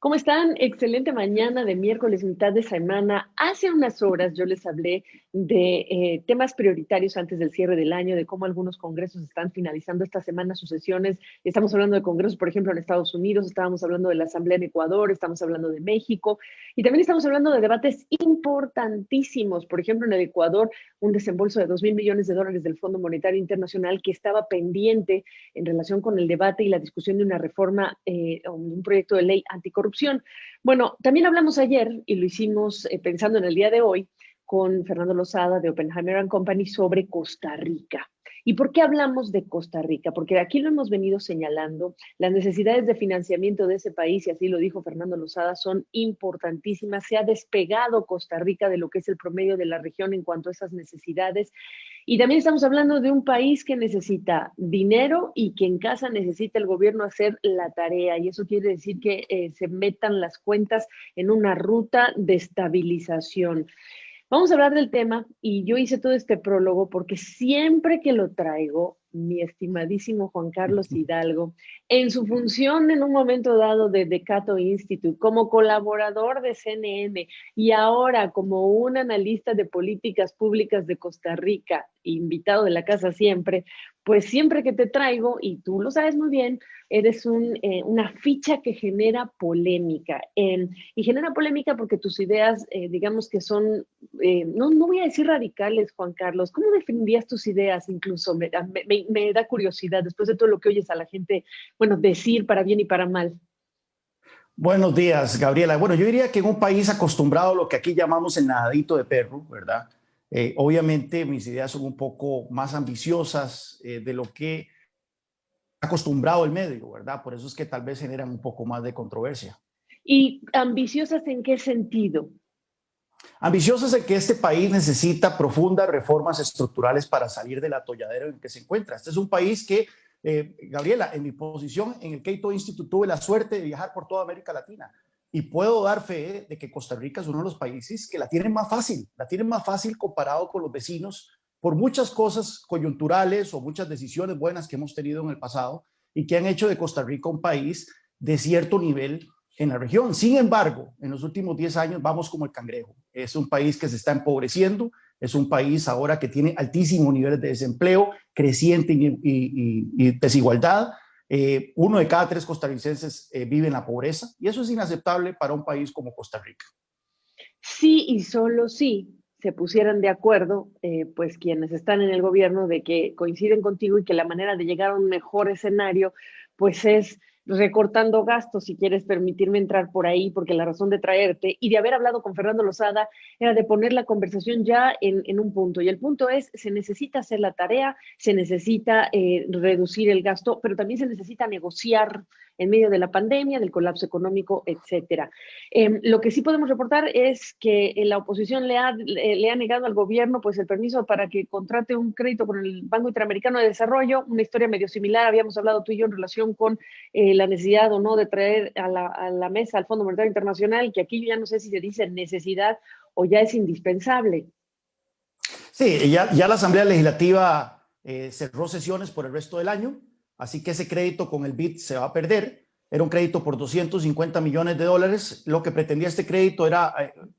¿Cómo están? Excelente mañana de miércoles, mitad de semana. Hace unas horas yo les hablé de temas prioritarios antes del cierre del año, de cómo algunos congresos están finalizando esta semana sus sesiones. Estamos hablando de congresos, por ejemplo, en Estados Unidos, estábamos hablando de la Asamblea en Ecuador, estamos hablando de México y también estamos hablando de debates importantísimos. Por ejemplo, en el Ecuador, un desembolso de $2.000 millones del Fondo Monetario Internacional que estaba pendiente en relación con el debate y la discusión de una reforma o un proyecto de ley anticorrupción. Bueno, también hablamos ayer y lo hicimos pensando en el día de hoy con Fernando Lozada de Oppenheimer and Company sobre Costa Rica. ¿Y por qué hablamos de Costa Rica? Porque aquí lo hemos venido señalando, las necesidades de financiamiento de ese país, y así lo dijo Fernando Lozada, son importantísimas. Se ha despegado Costa Rica de lo que es el promedio de la región en cuanto a esas necesidades. Y también estamos hablando de un país que necesita dinero y que en casa necesita el gobierno hacer la tarea. Y eso quiere decir que se metan las cuentas en una ruta de estabilización. Vamos a hablar del tema y yo hice todo este prólogo porque siempre que lo traigo, mi estimadísimo Juan Carlos Hidalgo, en su función en un momento dado de Cato Institute, como colaborador de CNN y ahora como un analista de políticas públicas de Costa Rica, invitado de la casa siempre, pues siempre que te traigo, y tú lo sabes muy bien, eres una ficha que genera polémica. Y genera polémica porque tus ideas, digamos que son no voy a decir radicales, Juan Carlos. ¿Cómo definirías tus ideas incluso? Me da curiosidad después de todo lo que oyes a la gente, bueno, decir para bien y para mal. Buenos días, Gabriela. Bueno, yo diría que en un país acostumbrado a lo que aquí llamamos el nadadito de perro, ¿verdad? Obviamente mis ideas son un poco más ambiciosas de lo que ha acostumbrado el medio, ¿verdad? Por eso es que tal vez generan un poco más de controversia. ¿Y ambiciosas en qué sentido? Ambiciosas en que este país necesita profundas reformas estructurales para salir del atolladero en el que se encuentra. Este es un país que, Gabriela, en mi posición en el Cato Institute tuve la suerte de viajar por toda América Latina y puedo dar fe de que Costa Rica es uno de los países que la tienen más fácil comparado con los vecinos por muchas cosas coyunturales o muchas decisiones buenas que hemos tenido en el pasado y que han hecho de Costa Rica un país de cierto nivel en la región. Sin embargo, en los últimos 10 años vamos como el cangrejo. Es un país que se está empobreciendo, es un país ahora que tiene altísimos niveles de desempleo, creciente y desigualdad. Uno de cada 3 costarricenses vive en la pobreza y eso es inaceptable para un país como Costa Rica. Sí y solo sí se pusieran de acuerdo, pues quienes están en el gobierno, de que coinciden contigo y que la manera de llegar a un mejor escenario, pues es recortando gastos, si quieres permitirme entrar por ahí, porque la razón de traerte y de haber hablado con Fernando Lozada era de poner la conversación ya en un punto. Y el punto es, se necesita hacer la tarea, se necesita reducir el gasto, pero también se necesita negociar en medio de la pandemia, del colapso económico, etcétera. Lo que sí podemos reportar es que la oposición le ha negado al gobierno pues el permiso para que contrate un crédito con el Banco Interamericano de Desarrollo, una historia medio similar, habíamos hablado tú y yo en relación con la necesidad o no de traer a la mesa al Fondo Monetario Internacional, que aquí yo ya no sé si se dice necesidad o ya es indispensable. Sí, ya la Asamblea Legislativa cerró sesiones por el resto del año, así que ese crédito con el BID se va a perder. Era un crédito por $250 millones. Lo que pretendía este crédito era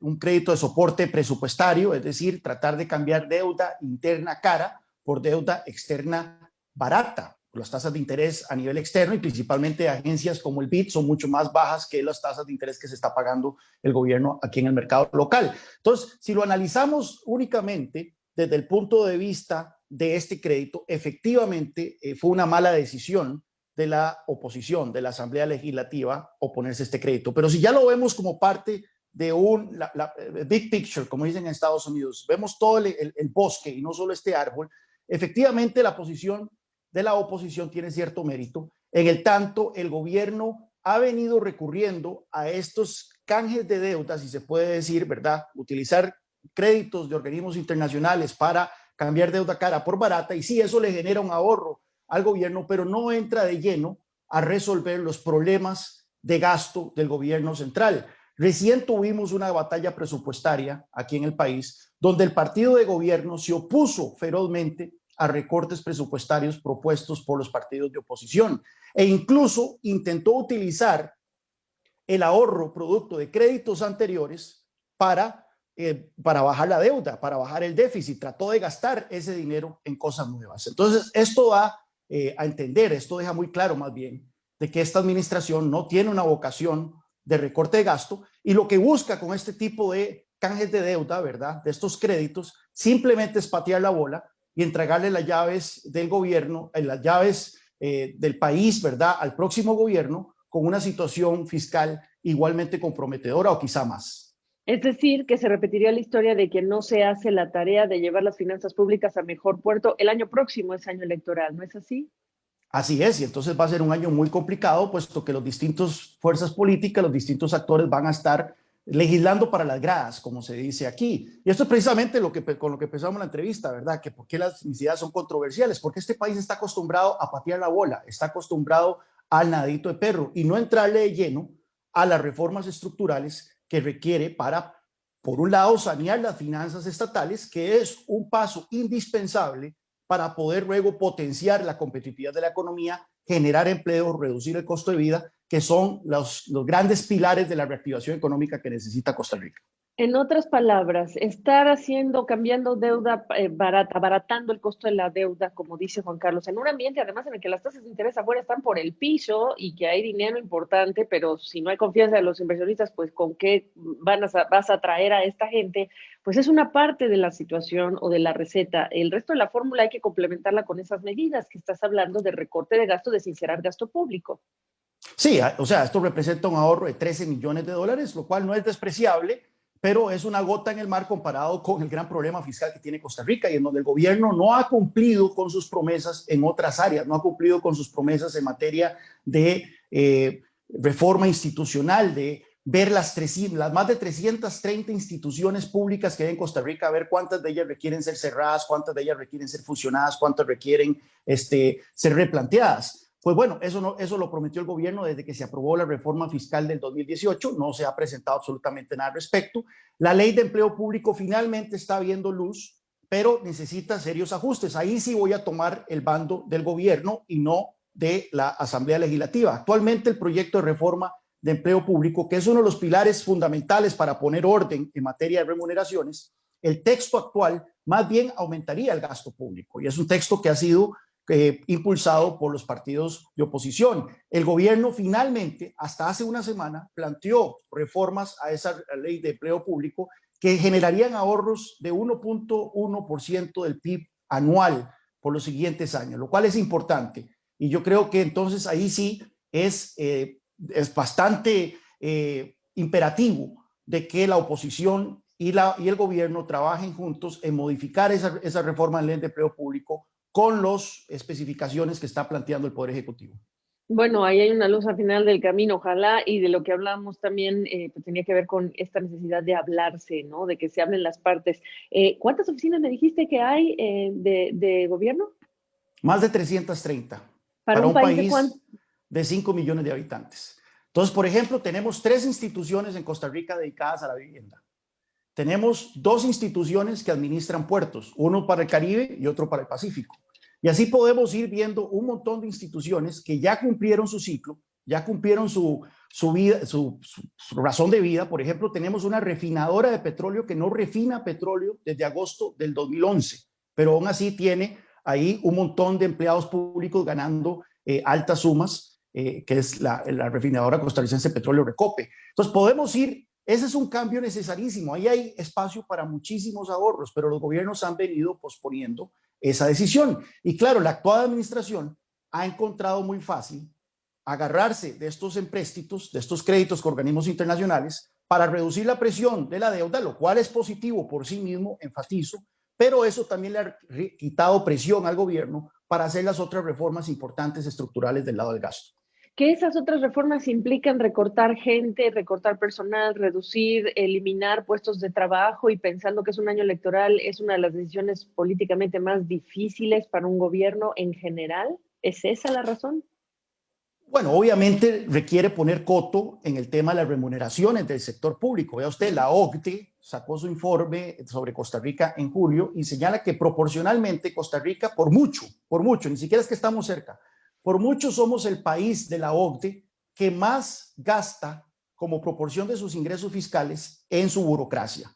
un crédito de soporte presupuestario, es decir, tratar de cambiar deuda interna cara por deuda externa barata. Las tasas de interés a nivel externo y principalmente agencias como el BID son mucho más bajas que las tasas de interés que se está pagando el gobierno aquí en el mercado local. Entonces, si lo analizamos únicamente desde el punto de vista de este crédito, efectivamente fue una mala decisión de la oposición, de la Asamblea Legislativa, oponerse a este crédito. Pero si ya lo vemos como parte de la big picture, como dicen en Estados Unidos, vemos todo el bosque y no solo este árbol, efectivamente la posición de la oposición tiene cierto mérito. En el tanto, el gobierno ha venido recurriendo a estos canjes de deuda, si se puede decir, ¿verdad? Utilizar créditos de organismos internacionales para cambiar deuda cara por barata, y sí, eso le genera un ahorro al gobierno, pero no entra de lleno a resolver los problemas de gasto del gobierno central. Recién tuvimos una batalla presupuestaria aquí en el país, donde el partido de gobierno se opuso ferozmente a recortes presupuestarios propuestos por los partidos de oposición e incluso intentó utilizar el ahorro producto de créditos anteriores para bajar la deuda, para bajar el déficit. Trató de gastar ese dinero en cosas nuevas. Entonces, esto da a entender, esto deja muy claro más bien, de que esta administración no tiene una vocación de recorte de gasto y lo que busca con este tipo de canjes de deuda, ¿verdad?, de estos créditos, simplemente es patear la bola y entregarle las llaves del gobierno, las llaves del país, ¿verdad?, al próximo gobierno con una situación fiscal igualmente comprometedora o quizá más. Es decir, que se repetiría la historia de que no se hace la tarea de llevar las finanzas públicas a mejor puerto. El año próximo es año electoral, ¿no es así? Así es, y entonces va a ser un año muy complicado, puesto que las distintas fuerzas políticas, los distintos actores van a estar legislando para las gradas, como se dice aquí. Y esto es precisamente con lo que empezamos la entrevista, ¿verdad? Que por qué las necesidades son controversiales, porque este país está acostumbrado a patear la bola, está acostumbrado al nadito de perro y no entrarle de lleno a las reformas estructurales que requiere para, por un lado, sanear las finanzas estatales, que es un paso indispensable para poder luego potenciar la competitividad de la economía, generar empleo, reducir el costo de vida, que son los grandes pilares de la reactivación económica que necesita Costa Rica. En otras palabras, estar cambiando deuda barata, abaratando el costo de la deuda, como dice Juan Carlos, en un ambiente además en el que las tasas de interés afuera están por el piso y que hay dinero importante, pero si no hay confianza de los inversionistas, pues con qué vas a atraer a esta gente, pues es una parte de la situación o de la receta. El resto de la fórmula hay que complementarla con esas medidas que estás hablando de recorte de gasto, de sincerar gasto público. Sí, o sea, esto representa un ahorro de 13 millones de dólares, lo cual no es despreciable, pero es una gota en el mar comparado con el gran problema fiscal que tiene Costa Rica y en donde el gobierno no ha cumplido con sus promesas en otras áreas, no ha cumplido con sus promesas en materia de reforma institucional, de ver las más de 330 instituciones públicas que hay en Costa Rica, ver cuántas de ellas requieren ser cerradas, cuántas de ellas requieren ser fusionadas, cuántas requieren ser replanteadas. Pues bueno, eso lo prometió el gobierno desde que se aprobó la reforma fiscal del 2018, no se ha presentado absolutamente nada al respecto. La ley de empleo público finalmente está viendo luz, pero necesita serios ajustes. Ahí sí voy a tomar el bando del gobierno y no de la Asamblea Legislativa. Actualmente el proyecto de reforma de empleo público, que es uno de los pilares fundamentales para poner orden en materia de remuneraciones, el texto actual más bien aumentaría el gasto público y es un texto que ha sido impulsado por los partidos de oposición. El gobierno finalmente, hasta hace una semana, planteó reformas a esa ley de empleo público que generarían ahorros de 1.1% del PIB anual por los siguientes años, lo cual es importante. Y yo creo que entonces ahí sí es bastante imperativo de que la oposición y el gobierno trabajen juntos en modificar esa reforma en ley de empleo público con las especificaciones que está planteando el Poder Ejecutivo. Bueno, ahí hay una luz al final del camino, ojalá, y de lo que hablamos también pues tenía que ver con esta necesidad de hablarse, ¿no? De que se hablen las partes. ¿Cuántas oficinas me dijiste que hay de gobierno? Más de 330 ¿Para para un un país de cuánto? país de 5 millones de habitantes. Entonces, por ejemplo, tenemos 3 instituciones en Costa Rica dedicadas a la vivienda. Tenemos 2 instituciones que administran puertos, uno para el Caribe y otro para el Pacífico. Y así podemos ir viendo un montón de instituciones que ya cumplieron su ciclo, ya cumplieron su razón de vida. Por ejemplo, tenemos una refinadora de petróleo que no refina petróleo desde agosto del 2011, pero aún así tiene ahí un montón de empleados públicos ganando altas sumas, que es la refinadora costarricense de petróleo Recope. Entonces podemos ir. Ese es un cambio necesarísimo. Ahí hay espacio para muchísimos ahorros, pero los gobiernos han venido posponiendo esa decisión. Y claro, la actual administración ha encontrado muy fácil agarrarse de estos empréstitos, de estos créditos con organismos internacionales para reducir la presión de la deuda, lo cual es positivo por sí mismo, enfatizo, pero eso también le ha quitado presión al gobierno para hacer las otras reformas importantes estructurales del lado del gasto. Que esas otras reformas implican recortar gente, recortar personal, reducir, eliminar puestos de trabajo y pensando que es un año electoral, es una de las decisiones políticamente más difíciles para un gobierno en general. ¿Es esa la razón? Bueno, obviamente requiere poner coto en el tema de las remuneraciones del sector público. Vea usted, la OCDE sacó su informe sobre Costa Rica en julio y señala que proporcionalmente Costa Rica, por mucho, ni siquiera es que estamos cerca, por mucho somos el país de la OCDE que más gasta como proporción de sus ingresos fiscales en su burocracia.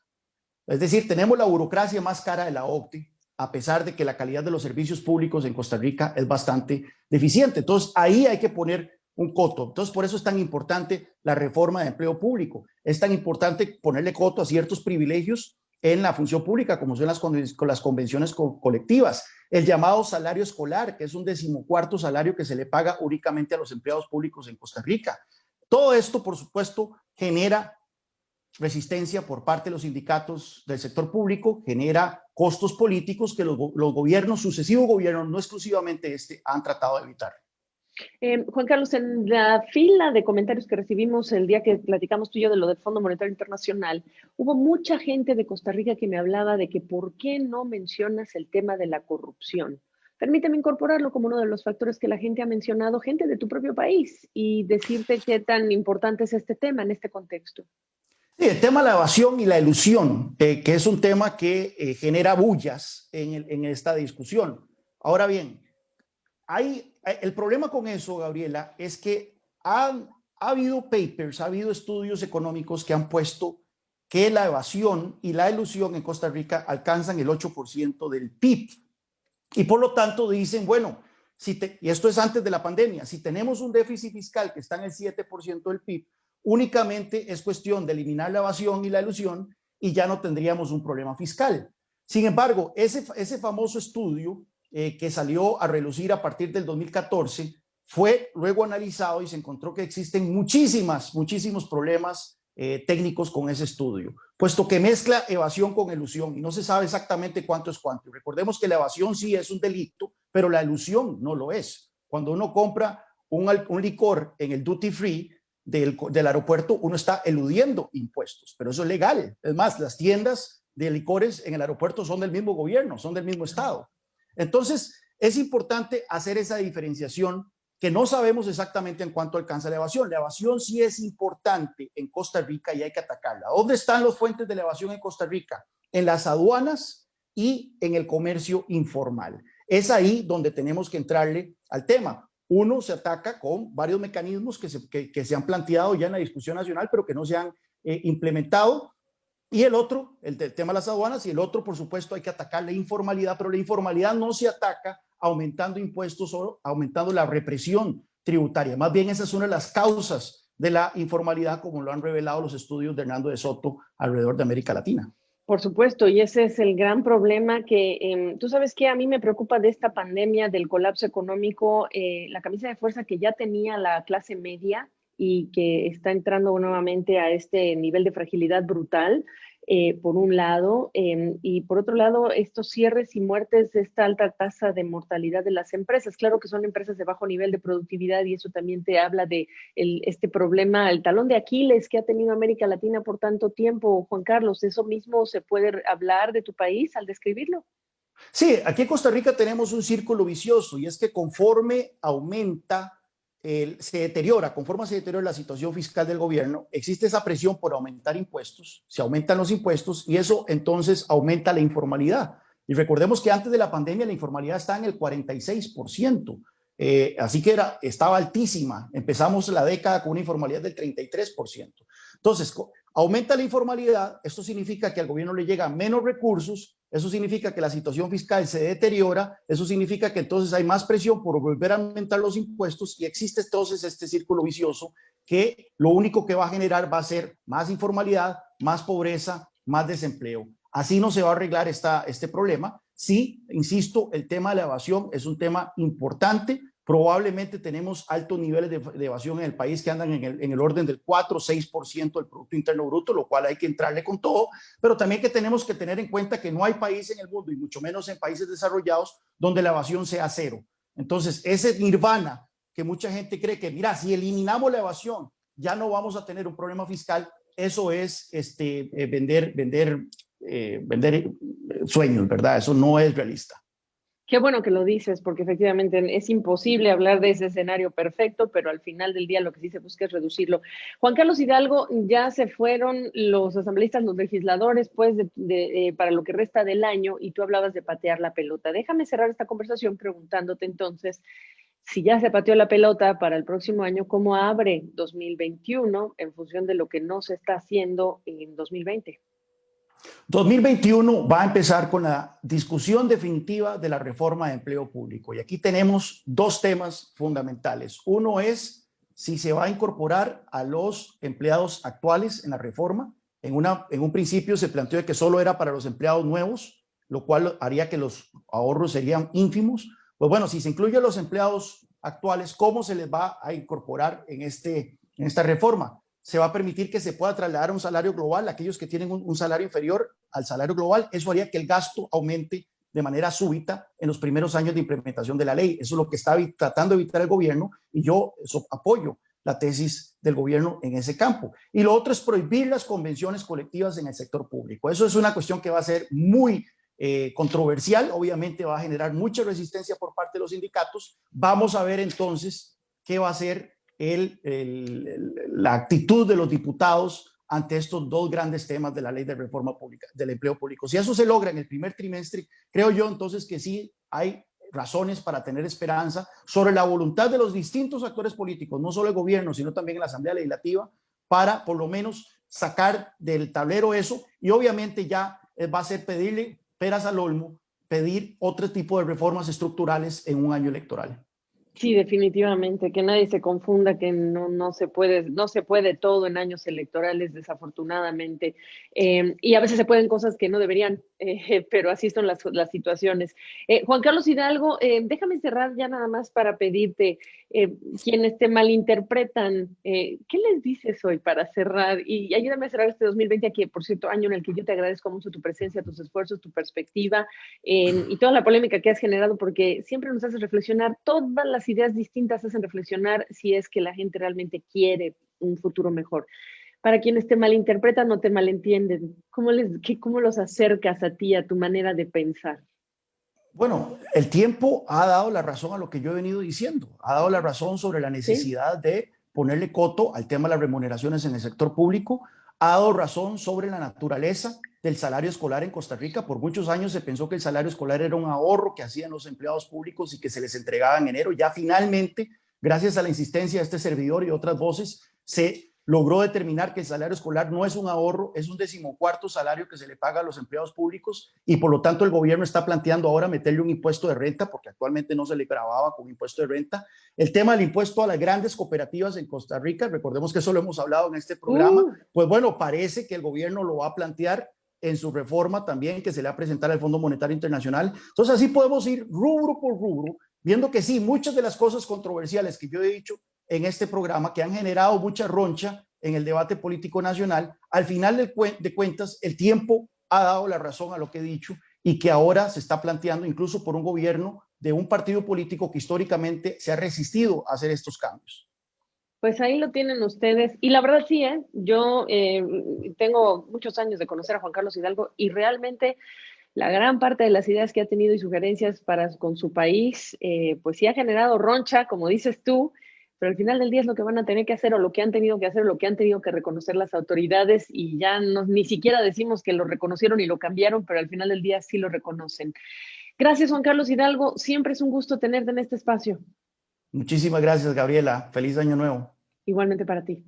Es decir, tenemos la burocracia más cara de la OCDE, a pesar de que la calidad de los servicios públicos en Costa Rica es bastante deficiente. Entonces, ahí hay que poner un coto. Entonces, por eso es tan importante la reforma de empleo público. Es tan importante ponerle coto a ciertos privilegios en la función pública, como son las convenciones colectivas. El llamado salario escolar, que es un 14º salario que se le paga únicamente a los empleados públicos en Costa Rica. Todo esto, por supuesto, genera resistencia por parte de los sindicatos del sector público, genera costos políticos que los gobiernos, sucesivos gobiernos, no exclusivamente este, han tratado de evitar. Juan Carlos, en la fila de comentarios que recibimos el día que platicamos tú y yo de lo del Fondo Monetario Internacional, hubo mucha gente de Costa Rica que me hablaba de que ¿por qué no mencionas el tema de la corrupción? Permíteme incorporarlo como uno de los factores que la gente ha mencionado, gente de tu propio país, y decirte qué tan importante es este tema en este contexto. Sí, el tema de la evasión y la elusión, que es un tema que genera bullas en esta discusión. Ahora bien, el problema con eso, Gabriela, es que ha habido papers, ha habido estudios económicos que han puesto que la evasión y la elusión en Costa Rica alcanzan el 8% del PIB. Y por lo tanto dicen, bueno, y esto es antes de la pandemia, si tenemos un déficit fiscal que está en el 7% del PIB, únicamente es cuestión de eliminar la evasión y la elusión y ya no tendríamos un problema fiscal. Sin embargo, ese famoso estudio que salió a relucir a partir del 2014 fue luego analizado y se encontró que existen muchísimos problemas técnicos con ese estudio, puesto que mezcla evasión con elusión y no se sabe exactamente cuánto es cuánto. Recordemos que la evasión sí es un delito, pero la elusión no lo es. Cuando uno compra un licor en el duty free del aeropuerto, uno está eludiendo impuestos, pero eso es legal. Es más, las tiendas de licores en el aeropuerto son del mismo gobierno, son del mismo estado. Entonces, es importante hacer esa diferenciación que no sabemos exactamente en cuánto alcanza la evasión. La evasión sí es importante en Costa Rica y hay que atacarla. ¿Dónde están las fuentes de la evasión en Costa Rica? En las aduanas y en el comercio informal. Es ahí donde tenemos que entrarle al tema. Uno se ataca con varios mecanismos que se han planteado ya en la discusión nacional, pero que no se han implementado. Y el otro, el tema de las aduanas, y el otro, por supuesto, hay que atacar la informalidad, pero la informalidad no se ataca aumentando impuestos o aumentando la represión tributaria. Más bien esa es una de las causas de la informalidad, como lo han revelado los estudios de Hernando de Soto alrededor de América Latina. Por supuesto, y ese es el gran problema que tú sabes que a mí me preocupa de esta pandemia, del colapso económico, la camisa de fuerza que ya tenía la clase media y que está entrando nuevamente a este nivel de fragilidad brutal, por un lado, y por otro lado, estos cierres y muertes, esta alta tasa de mortalidad de las empresas. Claro que son empresas de bajo nivel de productividad y eso también te habla de este problema, el talón de Aquiles que ha tenido América Latina por tanto tiempo. Juan Carlos, ¿eso mismo se puede hablar de tu país al describirlo? Sí, aquí en Costa Rica tenemos un círculo vicioso y es que conforme conforme se deteriora la situación fiscal del gobierno, existe esa presión por aumentar impuestos, se aumentan los impuestos y eso entonces aumenta la informalidad. Y recordemos que antes de la pandemia la informalidad está en el 46%, así que estaba altísima. Empezamos la década con una informalidad del 33%. Entonces, aumenta la informalidad, esto significa que al gobierno le llegan menos recursos, eso significa que la situación fiscal se deteriora, eso significa que entonces hay más presión por volver a aumentar los impuestos y existe entonces este círculo vicioso que lo único que va a generar va a ser más informalidad, más pobreza, más desempleo. Así no se va a arreglar este problema. Sí, insisto, el tema de la evasión es un tema importante. Probablemente tenemos altos niveles de evasión en el país que andan en el orden del 4 o 6% del Producto Interno Bruto, lo cual hay que entrarle con todo, pero también que tenemos que tener en cuenta que no hay país en el mundo, y mucho menos en países desarrollados, donde la evasión sea cero. Entonces, ese nirvana que mucha gente cree que, mira, si eliminamos la evasión, ya no vamos a tener un problema fiscal, eso es vender sueños, ¿verdad? Eso no es realista. Qué bueno que lo dices, porque efectivamente es imposible hablar de ese escenario perfecto, pero al final del día lo que sí se busca es reducirlo. Juan Carlos Hidalgo, ya se fueron los asambleístas, los legisladores, pues, para lo que resta del año, y tú hablabas de patear la pelota. Déjame cerrar esta conversación preguntándote entonces, Si ya se pateó la pelota para el próximo año, ¿cómo abre 2021 en función de lo que no se está haciendo en 2020? 2021 va a empezar con la discusión definitiva de la reforma de empleo público. Y aquí tenemos dos temas fundamentales. Uno es si se va a incorporar a los empleados actuales en la reforma. En un principio se planteó que solo era para los empleados nuevos, lo cual haría que los ahorros serían ínfimos. Pues bueno, si se incluye a los empleados actuales, ¿cómo se les va a incorporar en esta reforma? Se va a permitir que se pueda trasladar a un salario global a aquellos que tienen un salario inferior al salario global. Eso haría que el gasto aumente de manera súbita en los primeros años de implementación de la ley. Eso es lo que está tratando de evitar el gobierno y yo apoyo la tesis del gobierno en ese campo. Y lo otro es prohibir las convenciones colectivas en el sector público. Eso es una cuestión que va a ser muy controversial, obviamente va a generar mucha resistencia por parte de los sindicatos. Vamos a ver entonces qué va a ser la actitud de los diputados ante estos dos grandes temas de la ley de reforma pública, del empleo público. Si eso se logra en el primer trimestre, creo yo entonces que sí hay razones para tener esperanza sobre la voluntad de los distintos actores políticos, no solo el gobierno, sino también la Asamblea Legislativa, para por lo menos sacar del tablero eso y obviamente ya va a ser pedirle peras al olmo, pedir otro tipo de reformas estructurales en un año electoral. Sí, definitivamente, que nadie se confunda, que no se puede todo en años electorales, desafortunadamente, y a veces se pueden cosas que no deberían, pero así son las situaciones. Juan Carlos Hidalgo, déjame cerrar ya nada más para pedirte, quienes te malinterpretan, ¿qué les dices hoy para cerrar? Y ayúdame a cerrar este 2020, aquí, por cierto, año en el que yo te agradezco mucho tu presencia, tus esfuerzos, tu perspectiva, y toda la polémica que has generado, porque siempre nos haces reflexionar, todas las ideas distintas hacen reflexionar si es que la gente realmente quiere un futuro mejor. Para quienes te malinterpretan o te malentienden, ¿cómo los acercas a ti, a tu manera de pensar? Bueno, el tiempo ha dado la razón a lo que yo he venido diciendo, ha dado la razón sobre la ¿Sí? necesidad de ponerle coto al tema de las remuneraciones en el sector público, ha dado razón sobre la naturaleza del salario escolar en Costa Rica. Por muchos años se pensó que el salario escolar era un ahorro que hacían los empleados públicos y que se les entregaba en enero. Ya finalmente, gracias a la insistencia de este servidor y otras voces, se logró determinar que el salario escolar no es un ahorro, es un 14º salario que se le paga a los empleados públicos y por lo tanto el gobierno está planteando ahora meterle un impuesto de renta porque actualmente no se le grababa con impuesto de renta. El tema del impuesto a las grandes cooperativas en Costa Rica, recordemos que eso lo hemos hablado en este programa, Uh, pues bueno, parece que el gobierno lo va a plantear en su reforma también que se le va a presentar al Fondo Monetario Internacional. Entonces así podemos ir rubro por rubro, viendo que sí, muchas de las cosas controversiales que yo he dicho en este programa, que han generado mucha roncha en el debate político nacional, al final de cuentas, el tiempo ha dado la razón a lo que he dicho y que ahora se está planteando incluso por un gobierno de un partido político que históricamente se ha resistido a hacer estos cambios. pues ahí lo tienen ustedes. Y la verdad sí, ¿eh? Yo tengo muchos años de conocer a Juan Carlos Hidalgo y realmente la gran parte de las ideas que ha tenido y sugerencias con su país, pues sí ha generado roncha, como dices tú, pero al final del día es lo que van a tener que hacer o lo que han tenido que hacer o lo que han tenido que reconocer las autoridades y ya no, ni siquiera decimos que lo reconocieron y lo cambiaron, pero al final del día sí lo reconocen. Gracias, Juan Carlos Hidalgo. Siempre es un gusto tenerte en este espacio. Muchísimas gracias, Gabriela. Feliz año nuevo. Igualmente para ti.